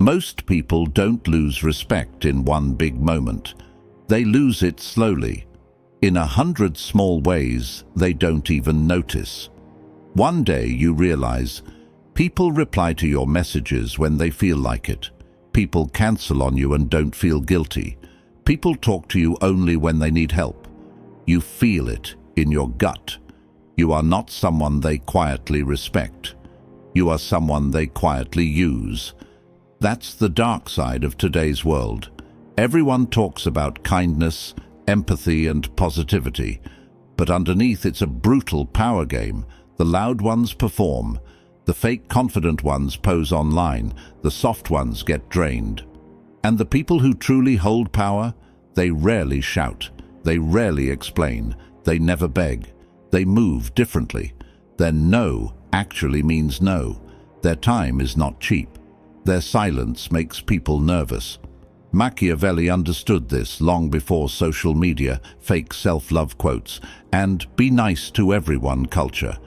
Most people don't lose respect in one big moment. They lose it slowly, in 100 small ways they don't even notice. One day you realize people reply to your messages when they feel like it. People cancel on you and don't feel guilty. People talk to you only when they need help. You feel it in your gut. You are not someone they quietly respect. You are someone they quietly use. That's the dark side of today's world. Everyone talks about kindness, empathy and positivity, but underneath it's a brutal power game. The loud ones perform. The fake confident ones pose online. The soft ones get drained. And the people who truly hold power, they rarely shout. They rarely explain. They never beg. They move differently. Their no actually means no. Their time is not cheap. Their silence makes people nervous. Machiavelli understood this long before social media, fake self-love quotes, and "be nice to everyone" culture.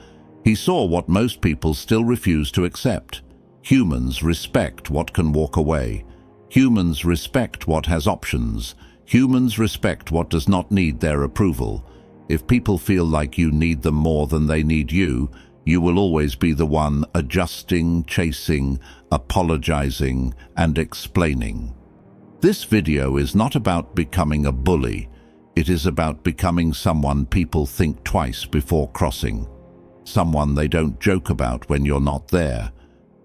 He saw what most people still refuse to accept. Humans respect what can walk away. Humans respect what has options. Humans respect what does not need their approval. If people feel like you need them more than they need you, you will always be the one adjusting, chasing, apologizing, and explaining. This video is not about becoming a bully. It is about becoming someone people think twice before crossing. Someone they don't joke about when you're not there.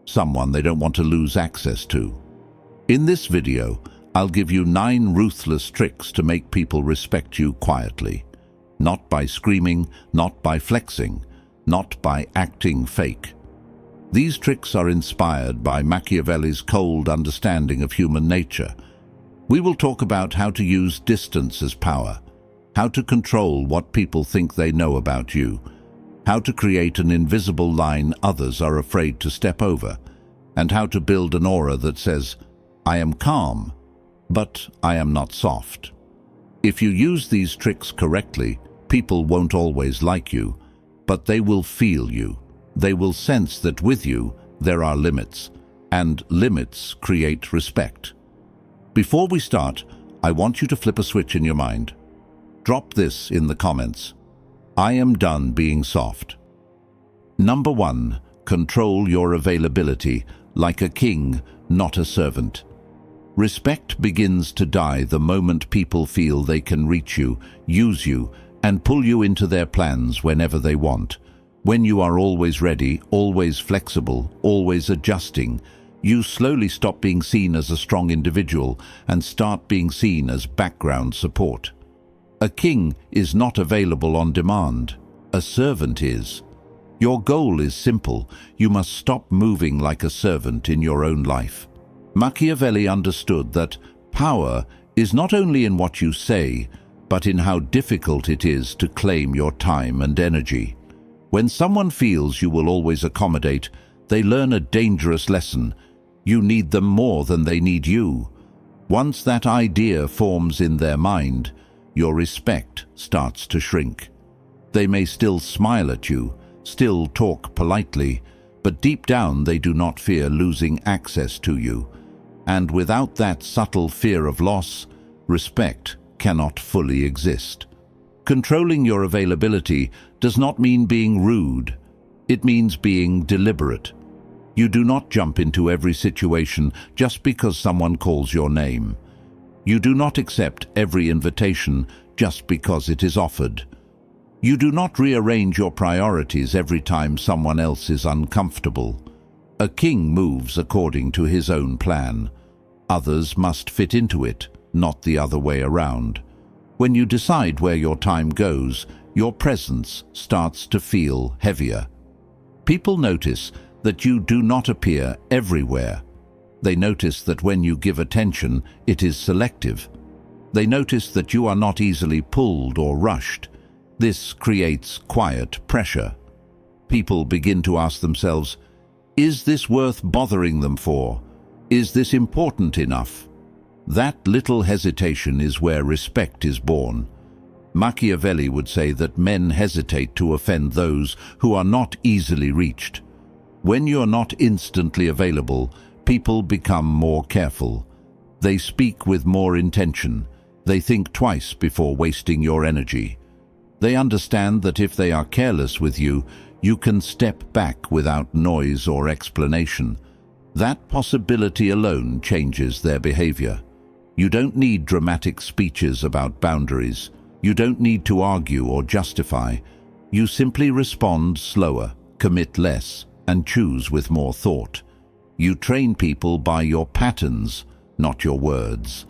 Someone they don't want to lose access to. In this video, I'll give you 9 ruthless tricks to make people respect you quietly. Not by screaming, not by flexing, not by acting fake. These tricks are inspired by Machiavelli's cold understanding of human nature. We will talk about how to use distance as power, how to control what people think they know about you, how to create an invisible line others are afraid to step over, and how to build an aura that says, "I am calm, but I am not soft." If you use these tricks correctly, people won't always like you, but they will feel you. They will sense that with you there are limits, and limits create respect. Before we start, I want you to flip a switch in your mind. Drop this in the comments. I am done being soft. Number 1, control your availability like a king, not a servant. Respect begins to die the moment people feel they can reach you, use you, and pull you into their plans whenever they want. When you are always ready, always flexible, always adjusting, you slowly stop being seen as a strong individual and start being seen as background support. A king is not available on demand. A servant is. Your goal is simple. You must stop moving like a servant in your own life. Machiavelli understood that power is not only in what you say, but in how difficult it is to claim your time and energy. When someone feels you will always accommodate, they learn a dangerous lesson. You need them more than they need you. Once that idea forms in their mind, your respect starts to shrink. They may still smile at you, still talk politely, but deep down they do not fear losing access to you. And without that subtle fear of loss, respect cannot fully exist. Controlling your availability does not mean being rude. It means being deliberate. You do not jump into every situation just because someone calls your name. You do not accept every invitation just because it is offered. You do not rearrange your priorities every time someone else is uncomfortable. A king moves according to his own plan. Others must fit into it, not the other way around. When you decide where your time goes, your presence starts to feel heavier. People notice that you do not appear everywhere. They notice that when you give attention, it is selective. They notice that you are not easily pulled or rushed. This creates quiet pressure. People begin to ask themselves, is this worth bothering them for? Is this important enough? That little hesitation is where respect is born. Machiavelli would say that men hesitate to offend those who are not easily reached. When you're not instantly available, People become more careful. They speak with more intention. They think twice before wasting your energy. They understand that if they are careless with you, you can step back without noise or explanation. That possibility alone changes their behavior. You don't need dramatic speeches about boundaries. You don't need to argue or justify. You simply respond slower, commit less, and choose with more thought. You train people by your patterns, not your words.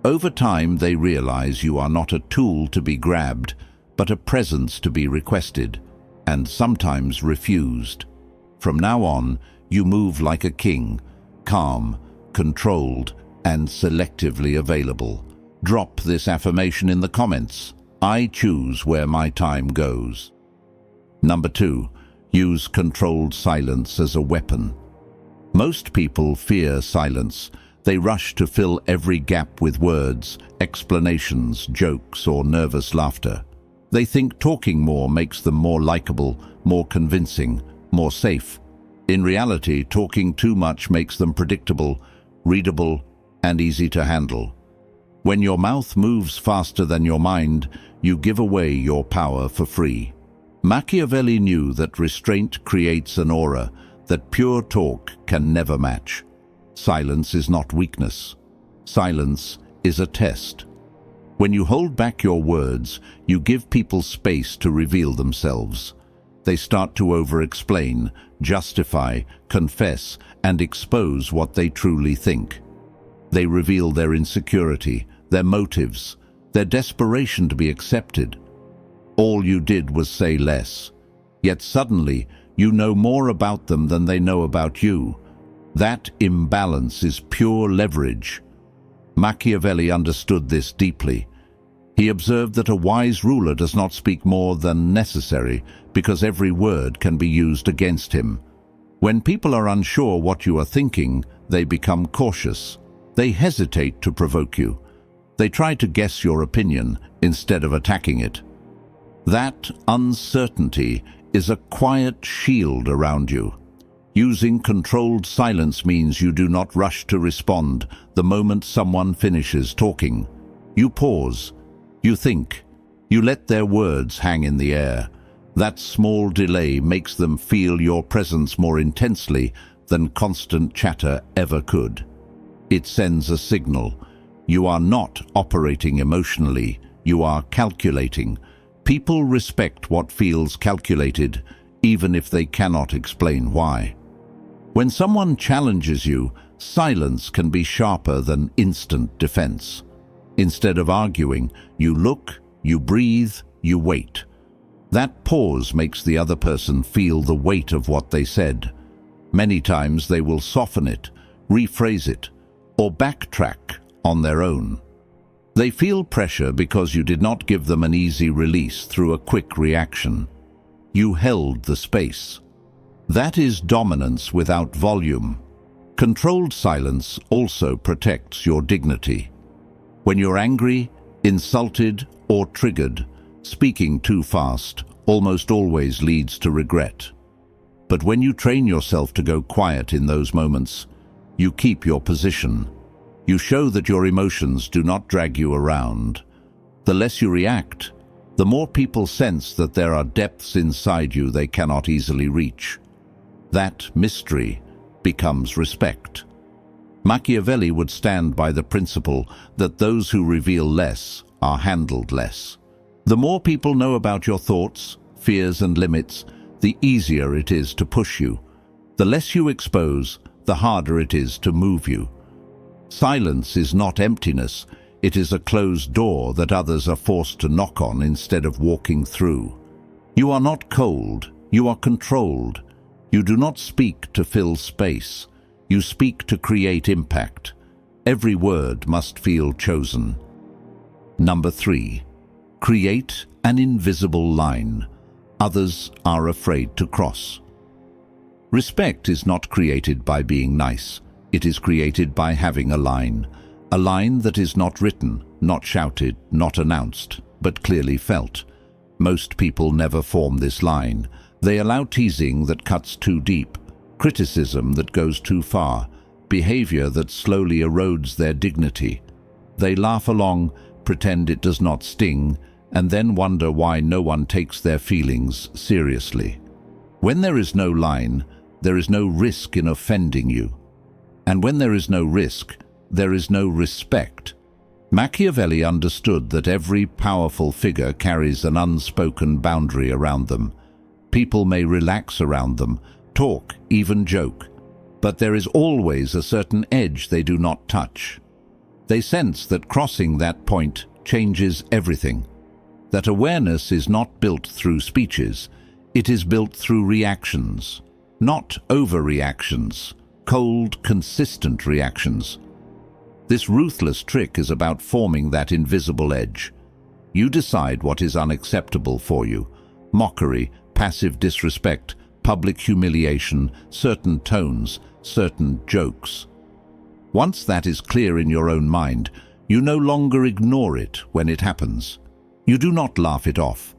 Over time, they realize you are not a tool to be grabbed, but a presence to be requested, and sometimes refused. From now on, you move like a king, calm, controlled, and selectively available. Drop this affirmation in the comments. I choose where my time goes. Number 2, use controlled silence as a weapon. Most people fear silence. They rush to fill every gap with words, explanations, jokes, or nervous laughter. They think talking more makes them more likable, more convincing, more safe. In reality, talking too much makes them predictable, readable, and easy to handle. When your mouth moves faster than your mind, you give away your power for free. Machiavelli knew that restraint creates an aura that pure talk can never match. Silence is not weakness. Silence is a test. When you hold back your words, you give people space to reveal themselves. They start to over-explain, justify, confess, and expose what they truly think. They reveal their insecurity, their motives, their desperation to be accepted. All you did was say less. Yet suddenly, you know more about them than they know about you. That imbalance is pure leverage. Machiavelli understood this deeply. He observed that a wise ruler does not speak more than necessary because every word can be used against him. When people are unsure what you are thinking, they become cautious. They hesitate to provoke you. They try to guess your opinion instead of attacking it. That uncertainty is a quiet shield around you. Using controlled silence means you do not rush to respond the moment someone finishes talking. You pause. You think. You let their words hang in the air. That small delay makes them feel your presence more intensely than constant chatter ever could. It sends a signal. You are not operating emotionally. You are calculating. People respect what feels calculated, even if they cannot explain why. When someone challenges you, silence can be sharper than instant defense. Instead of arguing, you look, you breathe, you wait. That pause makes the other person feel the weight of what they said. Many times they will soften it, rephrase it, or backtrack on their own. They feel pressure because you did not give them an easy release through a quick reaction. You held the space. That is dominance without volume. Controlled silence also protects your dignity. When you're angry, insulted, or triggered, speaking too fast almost always leads to regret. But when you train yourself to go quiet in those moments, you keep your position. You show that your emotions do not drag you around. The less you react, the more people sense that there are depths inside you they cannot easily reach. That mystery becomes respect. Machiavelli would stand by the principle that those who reveal less are handled less. The more people know about your thoughts, fears, and limits, the easier it is to push you. The less you expose, the harder it is to move you. Silence is not emptiness. It is a closed door that others are forced to knock on instead of walking through. You are not cold. You are controlled. You do not speak to fill space. You speak to create impact. Every word must feel chosen. Number 3. Create an invisible line. Others are afraid to cross. Respect is not created by being nice. It is created by having a line that is not written, not shouted, not announced, but clearly felt. Most people never form this line. They allow teasing that cuts too deep, criticism that goes too far, behavior that slowly erodes their dignity. They laugh along, pretend it does not sting, and then wonder why no one takes their feelings seriously. When there is no line, there is no risk in offending you. And when there is no risk, there is no respect. Machiavelli understood that every powerful figure carries an unspoken boundary around them. People may relax around them, talk, even joke, but there is always a certain edge they do not touch. They sense that crossing that point changes everything, that awareness is not built through speeches, it is built through reactions, not overreactions, cold, consistent reactions. This ruthless trick is about forming that invisible edge. You decide what is unacceptable for you: mockery, passive disrespect, public humiliation, certain tones, certain jokes. Once that is clear in your own mind, you no longer ignore it when it happens. You do not laugh it off.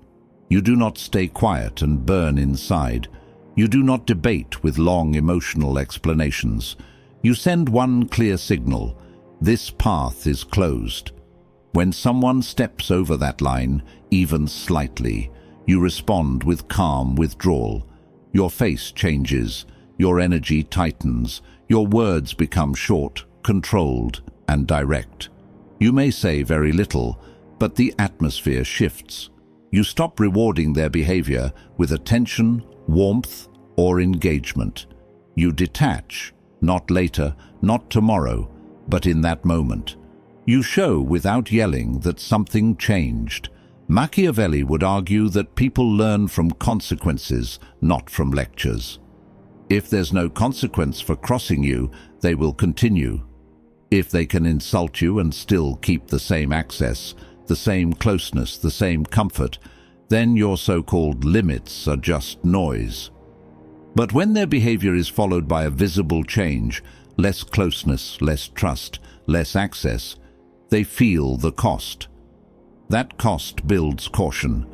You do not stay quiet and burn inside. You do not debate with long emotional explanations. You send one clear signal: this path is closed. When someone steps over that line, even slightly, you respond with calm withdrawal. Your face changes, your energy tightens, your words become short, controlled, and direct. You may say very little, but the atmosphere shifts. You stop rewarding their behavior with attention, warmth, or engagement. You detach, not later, not tomorrow, but in that moment. You show without yelling that something changed. Machiavelli would argue that people learn from consequences, not from lectures. If there's no consequence for crossing you, they will continue. If they can insult you and still keep the same access, the same closeness, the same comfort, then your so-called limits are just noise. But when their behavior is followed by a visible change, less closeness, less trust, less access, they feel the cost. That cost builds caution.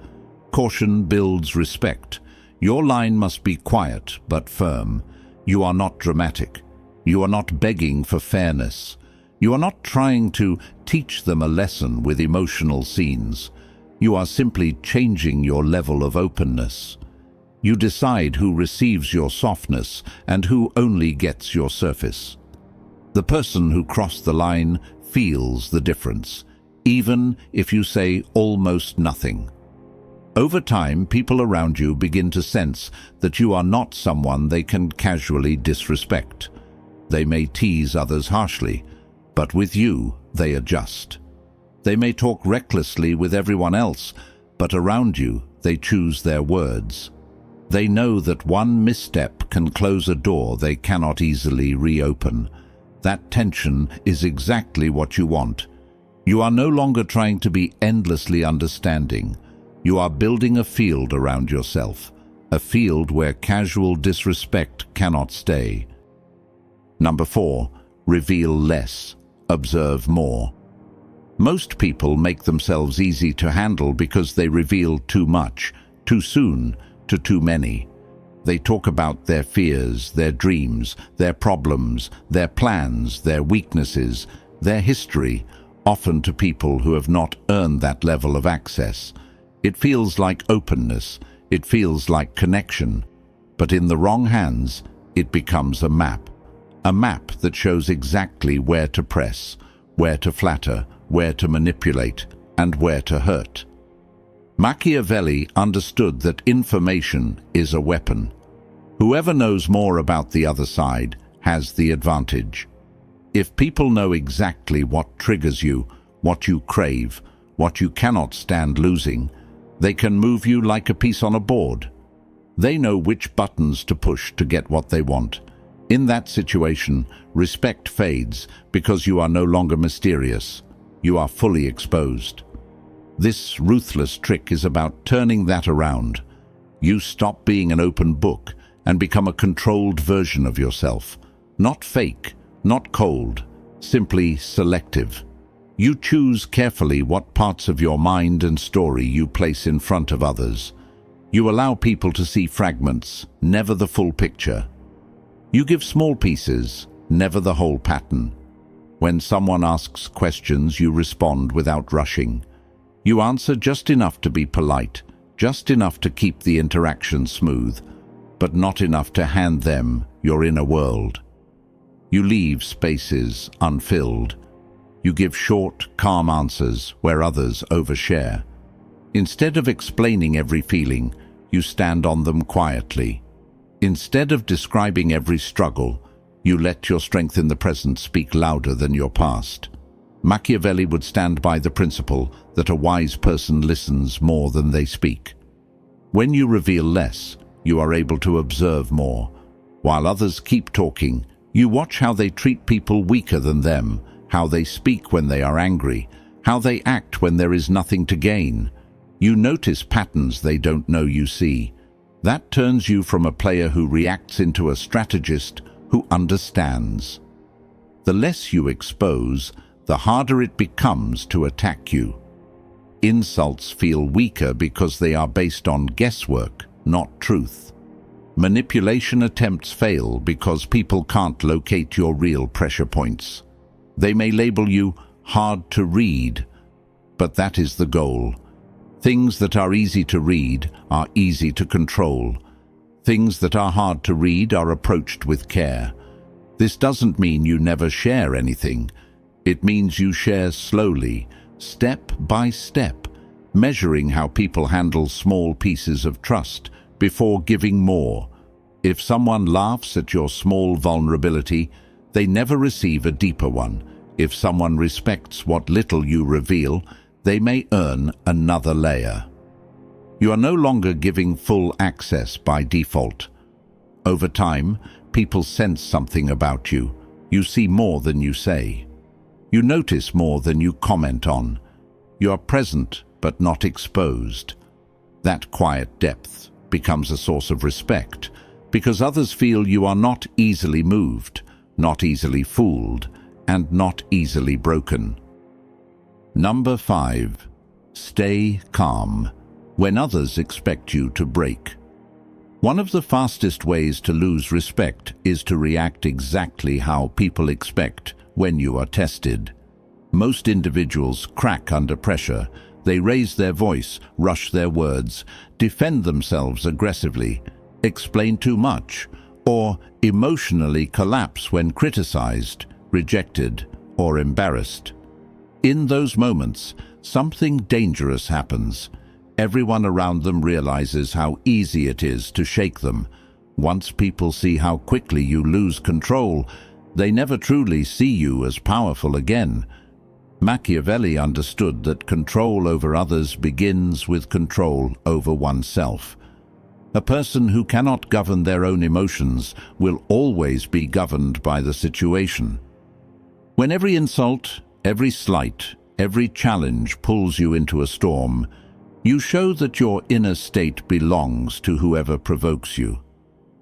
Caution builds respect. Your line must be quiet but firm. You are not dramatic. You are not begging for fairness. You are not trying to teach them a lesson with emotional scenes. You are simply changing your level of openness. You decide who receives your softness and who only gets your surface. The person who crossed the line feels the difference, even if you say almost nothing. Over time, people around you begin to sense that you are not someone they can casually disrespect. They may tease others harshly, but with you, they adjust. They may talk recklessly with everyone else, but around you, they choose their words. They know that one misstep can close a door they cannot easily reopen. That tension is exactly what you want. You are no longer trying to be endlessly understanding. You are building a field around yourself, a field where casual disrespect cannot stay. Number 4, reveal less, observe more. Most people make themselves easy to handle because they reveal too much, too soon, to too many. They talk about their fears, their dreams, their problems, their plans, their weaknesses, their history, often to people who have not earned that level of access. It feels like openness, it feels like connection, but in the wrong hands, it becomes a map that shows exactly where to press, where to flatter, where to manipulate, and where to hurt. Machiavelli understood that information is a weapon. Whoever knows more about the other side has the advantage. If people know exactly what triggers you, what you crave, what you cannot stand losing, they can move you like a piece on a board. They know which buttons to push to get what they want. In that situation, respect fades because you are no longer mysterious. You are fully exposed. This ruthless trick is about turning that around. You stop being an open book and become a controlled version of yourself. Not fake, not cold, simply selective. You choose carefully what parts of your mind and story you place in front of others. You allow people to see fragments, never the full picture. You give small pieces, never the whole pattern. When someone asks questions, you respond without rushing. You answer just enough to be polite, just enough to keep the interaction smooth, but not enough to hand them your inner world. You leave spaces unfilled. You give short, calm answers where others overshare. Instead of explaining every feeling, you stand on them quietly. Instead of describing every struggle, you let your strength in the present speak louder than your past. Machiavelli would stand by the principle that a wise person listens more than they speak. When you reveal less, you are able to observe more. While others keep talking, you watch how they treat people weaker than them, how they speak when they are angry, how they act when there is nothing to gain. You notice patterns they don't know you see. That turns you from a player who reacts into a strategist who understands. The less you expose, the harder it becomes to attack you. Insults feel weaker because they are based on guesswork, not truth. Manipulation attempts fail because people can't locate your real pressure points. They may label you hard to read, but that is the goal. Things that are easy to read are easy to control. Things that are hard to read are approached with care. This doesn't mean you never share anything. It means you share slowly, step by step, measuring how people handle small pieces of trust before giving more. If someone laughs at your small vulnerability, they never receive a deeper one. If someone respects what little you reveal, they may earn another layer. You are no longer giving full access by default. Over time, people sense something about you. You see more than you say. You notice more than you comment on. You are present but not exposed. That quiet depth becomes a source of respect because others feel you are not easily moved, not easily fooled, and not easily broken. Number 5. Stay calm when others expect you to break. One of the fastest ways to lose respect is to react exactly how people expect when you are tested. Most individuals crack under pressure. They raise their voice, rush their words, defend themselves aggressively, explain too much, or emotionally collapse when criticized, rejected, or embarrassed. In those moments, something dangerous happens. Everyone around them realizes how easy it is to shake them. Once people see how quickly you lose control, they never truly see you as powerful again. Machiavelli understood that control over others begins with control over oneself. A person who cannot govern their own emotions will always be governed by the situation. When every insult, every slight, every challenge pulls you into a storm, you show that your inner state belongs to whoever provokes you.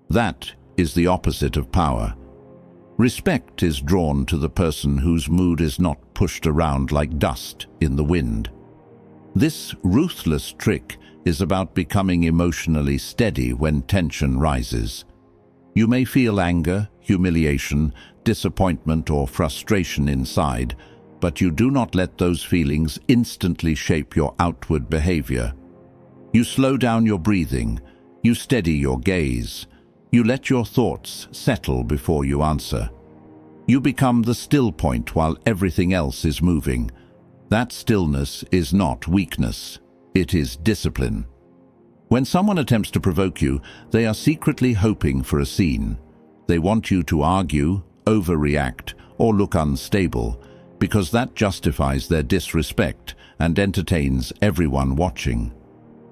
That is the opposite of power. Respect is drawn to the person whose mood is not pushed around like dust in the wind. This ruthless trick is about becoming emotionally steady when tension rises. You may feel anger, humiliation, disappointment, or frustration inside, but you do not let those feelings instantly shape your outward behavior. You slow down your breathing, you steady your gaze, you let your thoughts settle before you answer. You become the still point while everything else is moving. That stillness is not weakness, it is discipline. When someone attempts to provoke you, they are secretly hoping for a scene. They want you to argue, overreact, or look unstable, because that justifies their disrespect and entertains everyone watching.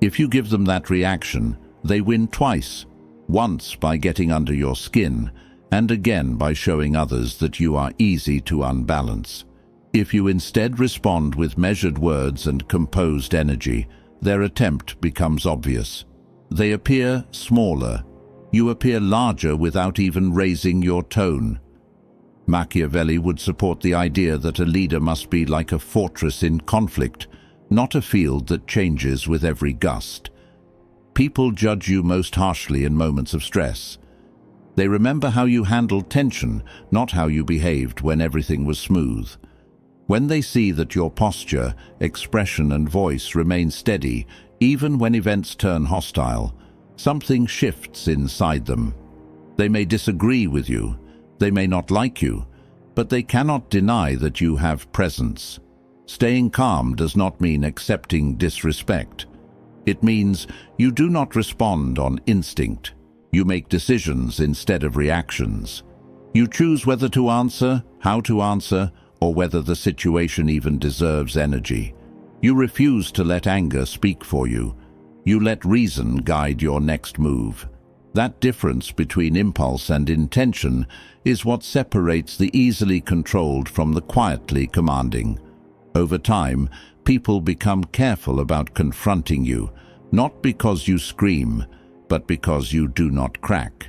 If you give them that reaction, they win twice. Once by getting under your skin, and again by showing others that you are easy to unbalance. If you instead respond with measured words and composed energy, their attempt becomes obvious. They appear smaller. You appear larger without even raising your tone. Machiavelli would support the idea that a leader must be like a fortress in conflict, not a field that changes with every gust. People judge you most harshly in moments of stress. They remember how you handled tension, not how you behaved when everything was smooth. When they see that your posture, expression and voice remain steady, even when events turn hostile, something shifts inside them. They may disagree with you, they may not like you, but they cannot deny that you have presence. Staying calm does not mean accepting disrespect. It means you do not respond on instinct. You make decisions instead of reactions. You choose whether to answer, how to answer, or whether the situation even deserves energy. You refuse to let anger speak for you. You let reason guide your next move. That difference between impulse and intention is what separates the easily controlled from the quietly commanding. Over time, people become careful about confronting you, not because you scream, but because you do not crack.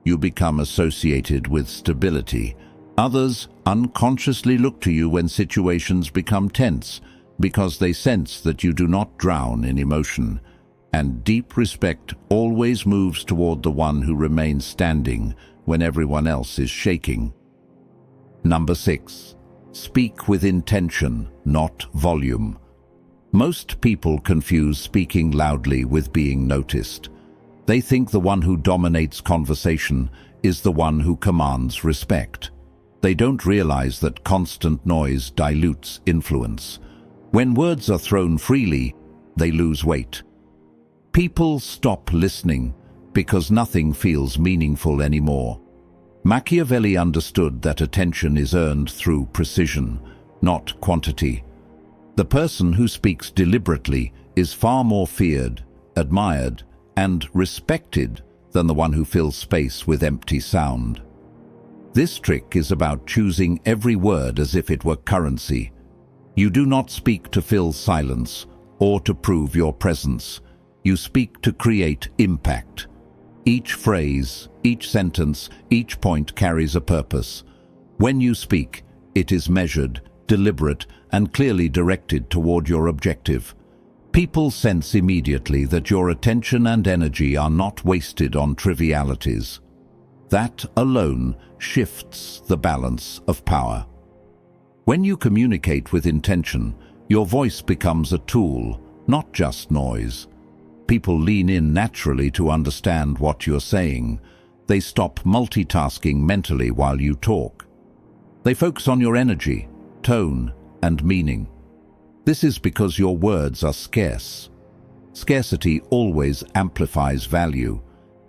You become associated with stability. Others unconsciously look to you when situations become tense, because they sense that you do not drown in emotion. And deep respect always moves toward the one who remains standing when everyone else is shaking. Number 6. Speak with intention, not volume. Most people confuse speaking loudly with being noticed. They think the one who dominates conversation is the one who commands respect. They don't realize that constant noise dilutes influence. When words are thrown freely, they lose weight. People stop listening because nothing feels meaningful anymore. Machiavelli understood that attention is earned through precision, not quantity. The person who speaks deliberately is far more feared, admired, and respected than the one who fills space with empty sound. This trick is about choosing every word as if it were currency. You do not speak to fill silence or to prove your presence. You speak to create impact. Each phrase, each sentence, each point carries a purpose. When you speak, it is measured, deliberate, and clearly directed toward your objective. People sense immediately that your attention and energy are not wasted on trivialities. That alone shifts the balance of power. When you communicate with intention, your voice becomes a tool, not just noise. People lean in naturally to understand what you're saying. They stop multitasking mentally while you talk. They focus on your energy, tone, and meaning. This is because your words are scarce. Scarcity always amplifies value.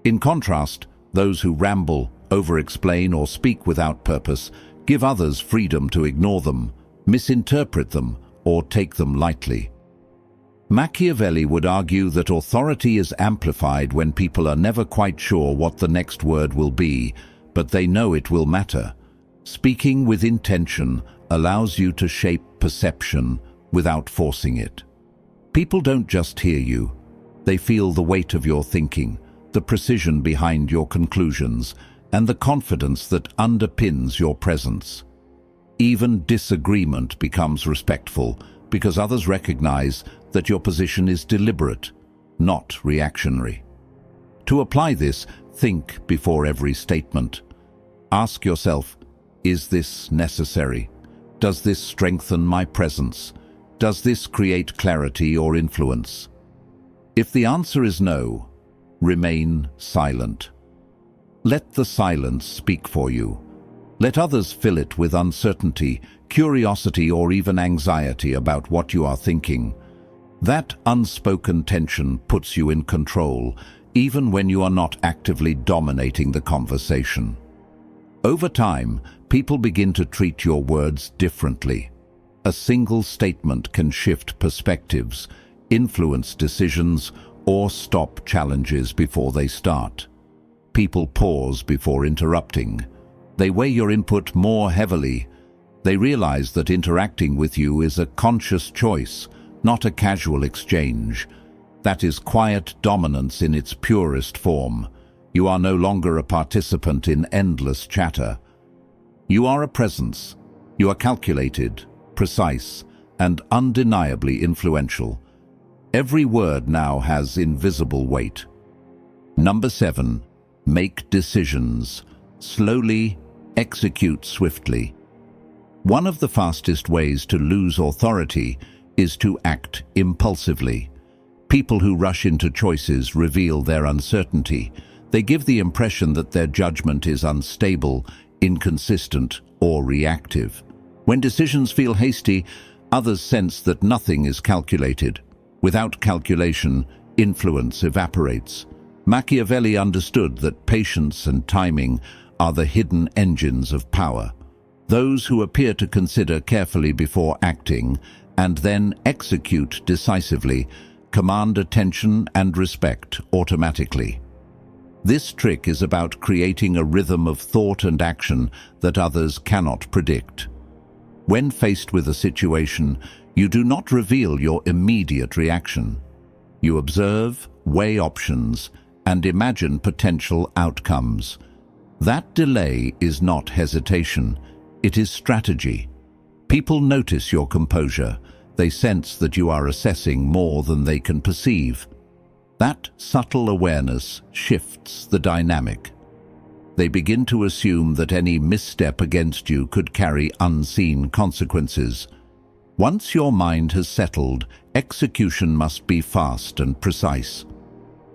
In contrast, those who ramble, over-explain, or speak without purpose give others freedom to ignore them, misinterpret them, or take them lightly. Machiavelli would argue that authority is amplified when people are never quite sure what the next word will be, but they know it will matter. Speaking with intention allows you to shape perception without forcing it. People don't just hear you. They feel the weight of your thinking, the precision behind your conclusions, and the confidence that underpins your presence. Even disagreement becomes respectful because others recognize that your position is deliberate, not reactionary. To apply this, think before every statement. Ask yourself, is this necessary? Does this strengthen my presence? Does this create clarity or influence? If the answer is no, remain silent. Let the silence speak for you. Let others fill it with uncertainty, curiosity, or even anxiety about what you are thinking. That unspoken tension puts you in control, even when you are not actively dominating the conversation. Over time, people begin to treat your words differently. A single statement can shift perspectives, influence decisions, or stop challenges before they start. People pause before interrupting. They weigh your input more heavily. They realize that interacting with you is a conscious choice, not a casual exchange. That is quiet dominance in its purest form. You are no longer a participant in endless chatter. You are a presence. You are calculated, precise, and undeniably influential. Every word now has invisible weight. Number 7. make decisions. Slowly, execute swiftly. One of the fastest ways to lose authority is to act impulsively. People who rush into choices reveal their uncertainty. They give the impression that their judgment is unstable, inconsistent, or reactive. When decisions feel hasty, others sense that nothing is calculated. Without calculation, influence evaporates. Machiavelli understood that patience and timing are the hidden engines of power. Those who appear to consider carefully before acting and then execute decisively command attention and respect automatically. This trick is about creating a rhythm of thought and action that others cannot predict. When faced with a situation, you do not reveal your immediate reaction. You observe, weigh options, and imagine potential outcomes. That delay is not hesitation, it is strategy. People notice your composure. They sense that you are assessing more than they can perceive. That subtle awareness shifts the dynamic. They begin to assume that any misstep against you could carry unseen consequences. Once your mind has settled, execution must be fast and precise.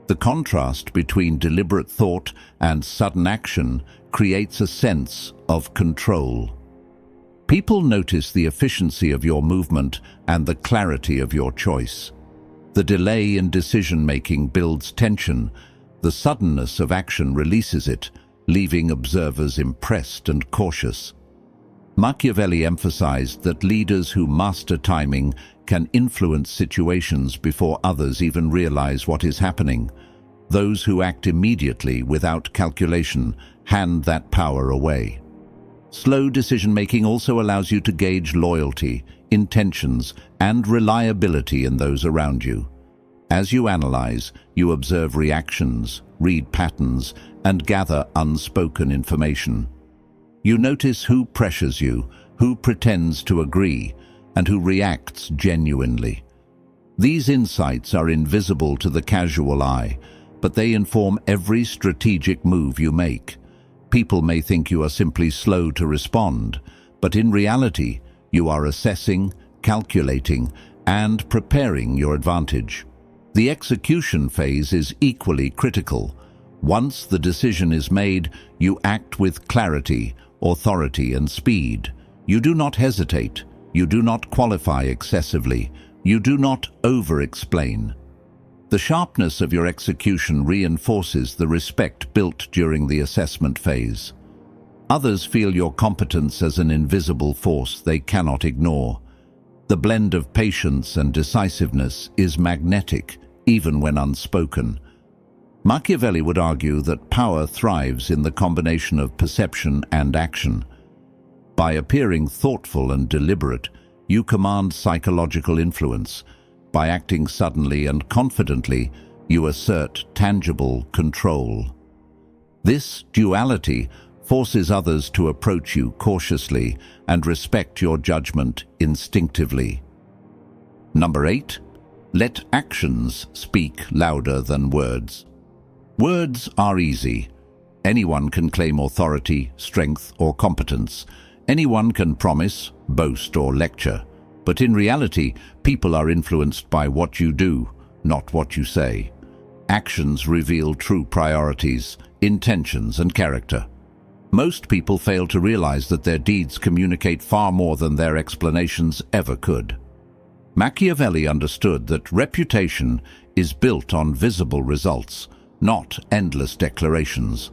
The contrast between deliberate thought and sudden action creates a sense of control. People notice the efficiency of your movement and the clarity of your choice. The delay in decision-making builds tension. The suddenness of action releases it, leaving observers impressed and cautious. Machiavelli emphasized that leaders who master timing can influence situations before others even realize what is happening. Those who act immediately without calculation hand that power away. Slow decision-making also allows you to gauge loyalty, intentions, and reliability in those around you. As you analyze, you observe reactions, read patterns, and gather unspoken information. You notice who pressures you, who pretends to agree, and who reacts genuinely. These insights are invisible to the casual eye, but they inform every strategic move you make. People may think you are simply slow to respond, but in reality, you are assessing, calculating, and preparing your advantage. The execution phase is equally critical. Once the decision is made, you act with clarity, authority, and speed. You do not hesitate. You do not qualify excessively. You do not over-explain. The sharpness of your execution reinforces the respect built during the assessment phase. Others feel your competence as an invisible force they cannot ignore. The blend of patience and decisiveness is magnetic, even when unspoken. Machiavelli would argue that power thrives in the combination of perception and action. By appearing thoughtful and deliberate, you command psychological influence. By acting suddenly and confidently, you assert tangible control. This duality forces others to approach you cautiously and respect your judgment instinctively. Number 8. Let actions speak louder than words. Words are easy. Anyone can claim authority, strength, or competence. Anyone can promise, boast, or lecture. But in reality, people are influenced by what you do, not what you say. Actions reveal true priorities, intentions, and character. Most people fail to realize that their deeds communicate far more than their explanations ever could. Machiavelli understood that reputation is built on visible results, not endless declarations.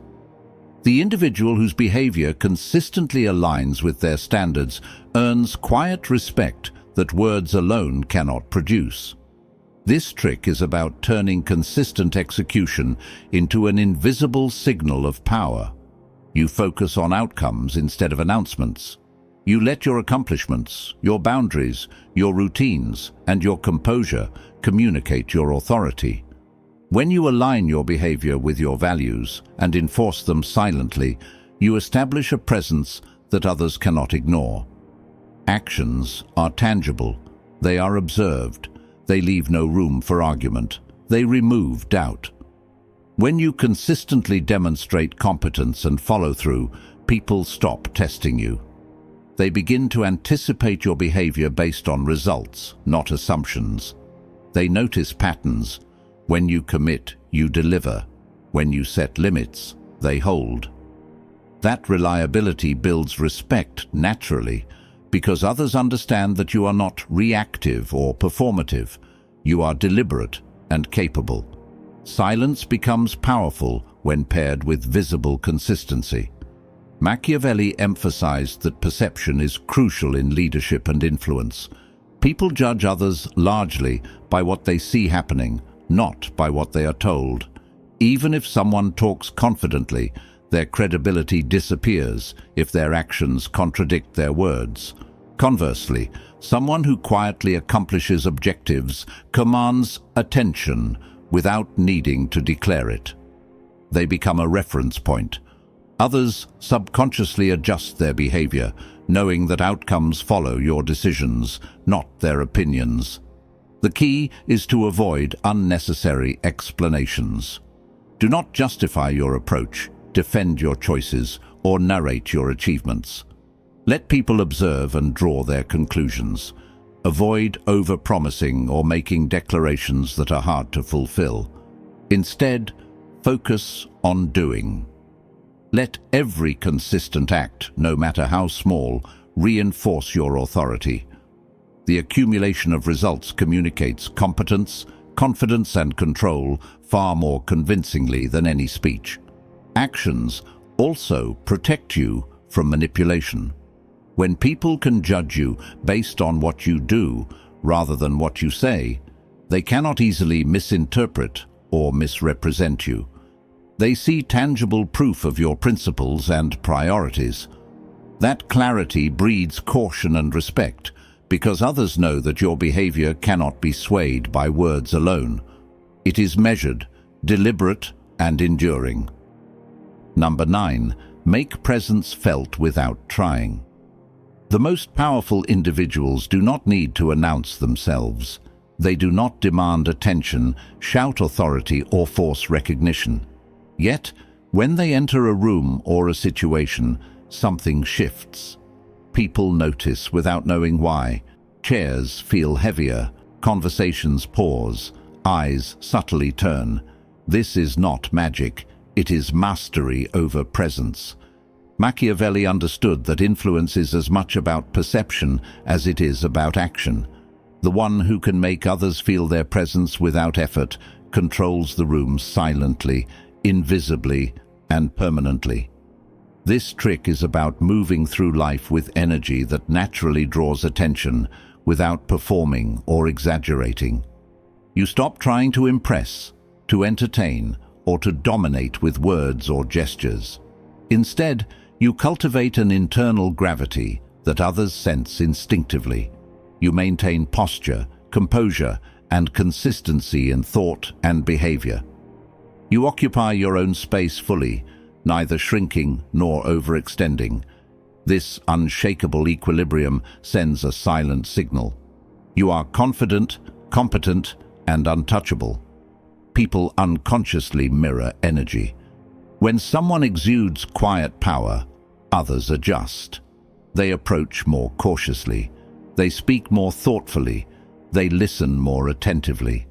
The individual whose behavior consistently aligns with their standards earns quiet respect that words alone cannot produce. This trick is about turning consistent execution into an invisible signal of power. You focus on outcomes instead of announcements. You let your accomplishments, your boundaries, your routines, and your composure communicate your authority. When you align your behavior with your values and enforce them silently, you establish a presence that others cannot ignore. Actions are tangible. They are observed. They leave no room for argument. They remove doubt. When you consistently demonstrate competence and follow-through, people stop testing you. They begin to anticipate your behavior based on results, not assumptions. They notice patterns. When you commit, you deliver. When you set limits, they hold. That reliability builds respect naturally, because others understand that you are not reactive or performative. You are deliberate and capable. Silence becomes powerful when paired with visible consistency. Machiavelli emphasized that perception is crucial in leadership and influence. People judge others largely by what they see happening, not by what they are told. Even if someone talks confidently, their credibility disappears if their actions contradict their words. Conversely, someone who quietly accomplishes objectives commands attention without needing to declare it. They become a reference point. Others subconsciously adjust their behavior, knowing that outcomes follow your decisions, not their opinions. The key is to avoid unnecessary explanations. Do not justify your approach, defend your choices, or narrate your achievements. Let people observe and draw their conclusions. Avoid over-promising or making declarations that are hard to fulfill. Instead, focus on doing. Let every consistent act, no matter how small, reinforce your authority. The accumulation of results communicates competence, confidence, and control far more convincingly than any speech. Actions also protect you from manipulation. When people can judge you based on what you do rather than what you say, they cannot easily misinterpret or misrepresent you. They see tangible proof of your principles and priorities. That clarity breeds caution and respect, because others know that your behavior cannot be swayed by words alone. It is measured, deliberate, and enduring. Number 9. Make presence felt without trying. The most powerful individuals do not need to announce themselves. They do not demand attention, shout authority, or force recognition. Yet, when they enter a room or a situation, something shifts. People notice without knowing why. Chairs feel heavier, conversations pause, eyes subtly turn. This is not magic, it is mastery over presence. Machiavelli understood that influence is as much about perception as it is about action. The one who can make others feel their presence without effort controls the room silently, invisibly, and permanently. This trick is about moving through life with energy that naturally draws attention without performing or exaggerating. You stop trying to impress, to entertain, or to dominate with words or gestures. Instead, you cultivate an internal gravity that others sense instinctively. You maintain posture, composure, and consistency in thought and behavior. You occupy your own space fully, neither shrinking nor overextending. This unshakable equilibrium sends a silent signal. You are confident, competent, and untouchable. People unconsciously mirror energy. When someone exudes quiet power, others adjust. They approach more cautiously. They speak more thoughtfully. They listen more attentively.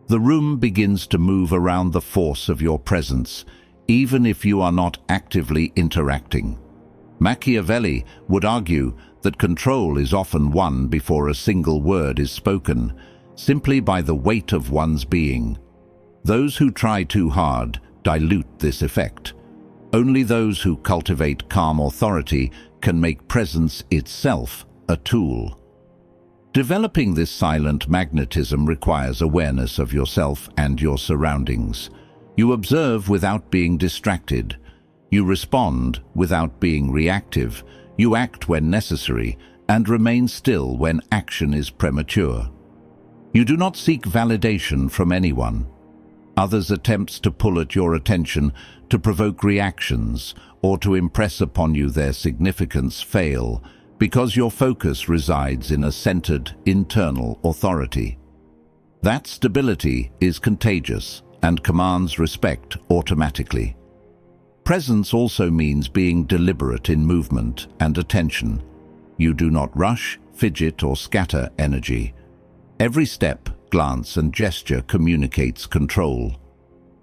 The room begins to move around the force of your presence, even if you are not actively interacting. Machiavelli would argue that control is often won before a single word is spoken, simply by the weight of one's being. Those who try too hard dilute this effect. Only those who cultivate calm authority can make presence itself a tool. Developing this silent magnetism requires awareness of yourself and your surroundings. You observe without being distracted. You respond without being reactive. You act when necessary and remain still when action is premature. You do not seek validation from anyone. Others' attempts to pull at your attention, to provoke reactions, or to impress upon you their significance fail, because your focus resides in a centered, internal authority. That stability is contagious and commands respect automatically. Presence also means being deliberate in movement and attention. You do not rush, fidget, or scatter energy. Every step, glance, and gesture communicates control.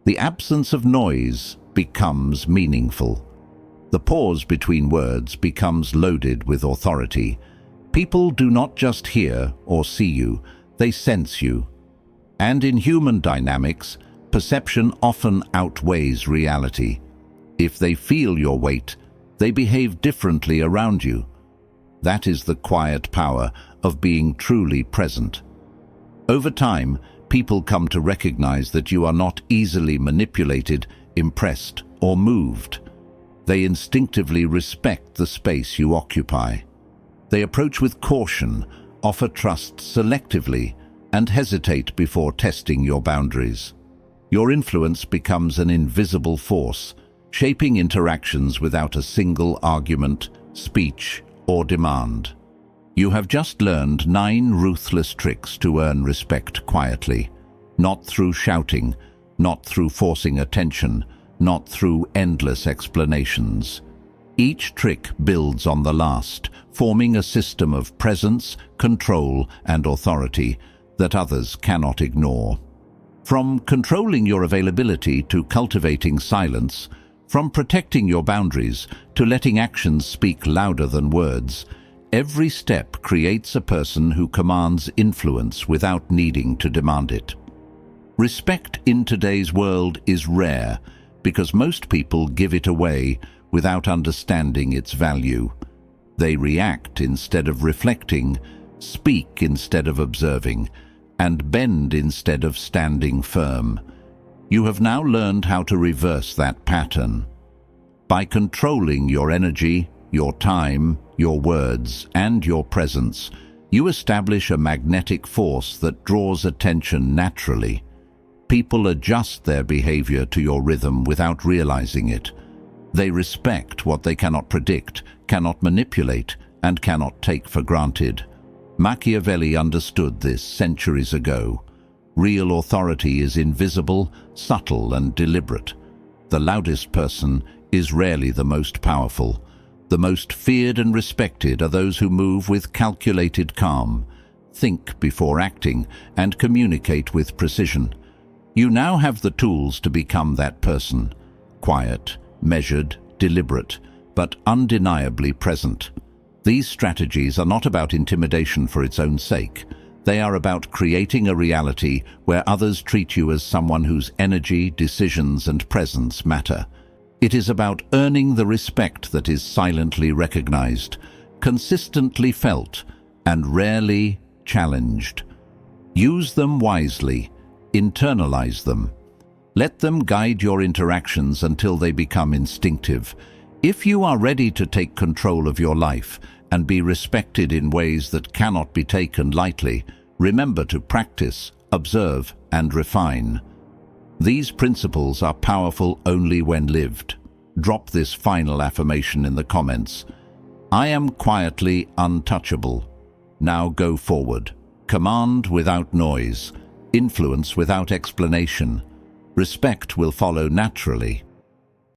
The absence of noise becomes meaningful. The pause between words becomes loaded with authority. People do not just hear or see you, they sense you. And in human dynamics, perception often outweighs reality. If they feel your weight, they behave differently around you. That is the quiet power of being truly present. Over time, people come to recognize that you are not easily manipulated, impressed, or moved. They instinctively respect the space you occupy. They approach with caution, offer trust selectively, and hesitate before testing your boundaries. Your influence becomes an invisible force, shaping interactions without a single argument, speech, or demand. You have just learned 9 ruthless tricks to earn respect quietly, not through shouting, not through forcing attention, not through endless explanations. Each trick builds on the last, forming a system of presence, control, and authority that others cannot ignore. From controlling your availability to cultivating silence, from protecting your boundaries to letting actions speak louder than words, every step creates a person who commands influence without needing to demand it. Respect in today's world is rare because most people give it away without understanding its value. They react instead of reflecting, speak instead of observing, and bend instead of standing firm. You have now learned how to reverse that pattern. By controlling your energy, your time, your words, and your presence, you establish a magnetic force that draws attention naturally. People adjust their behavior to your rhythm without realizing it. They respect what they cannot predict, cannot manipulate, and cannot take for granted. Machiavelli understood this centuries ago. Real authority is invisible, subtle, and deliberate. The loudest person is rarely the most powerful. The most feared and respected are those who move with calculated calm, think before acting, and communicate with precision. You now have the tools to become that person. Quiet, measured, deliberate, but undeniably present. These strategies are not about intimidation for its own sake. They are about creating a reality where others treat you as someone whose energy, decisions, and presence matter. It is about earning the respect that is silently recognized, consistently felt, and rarely challenged. Use them wisely. Internalize them. Let them guide your interactions until they become instinctive. If you are ready to take control of your life and be respected in ways that cannot be taken lightly, remember to practice, observe, and refine. These principles are powerful only when lived. Drop this final affirmation in the comments. I am quietly untouchable. Now go forward. Command without noise. Influence without explanation. Respect will follow naturally.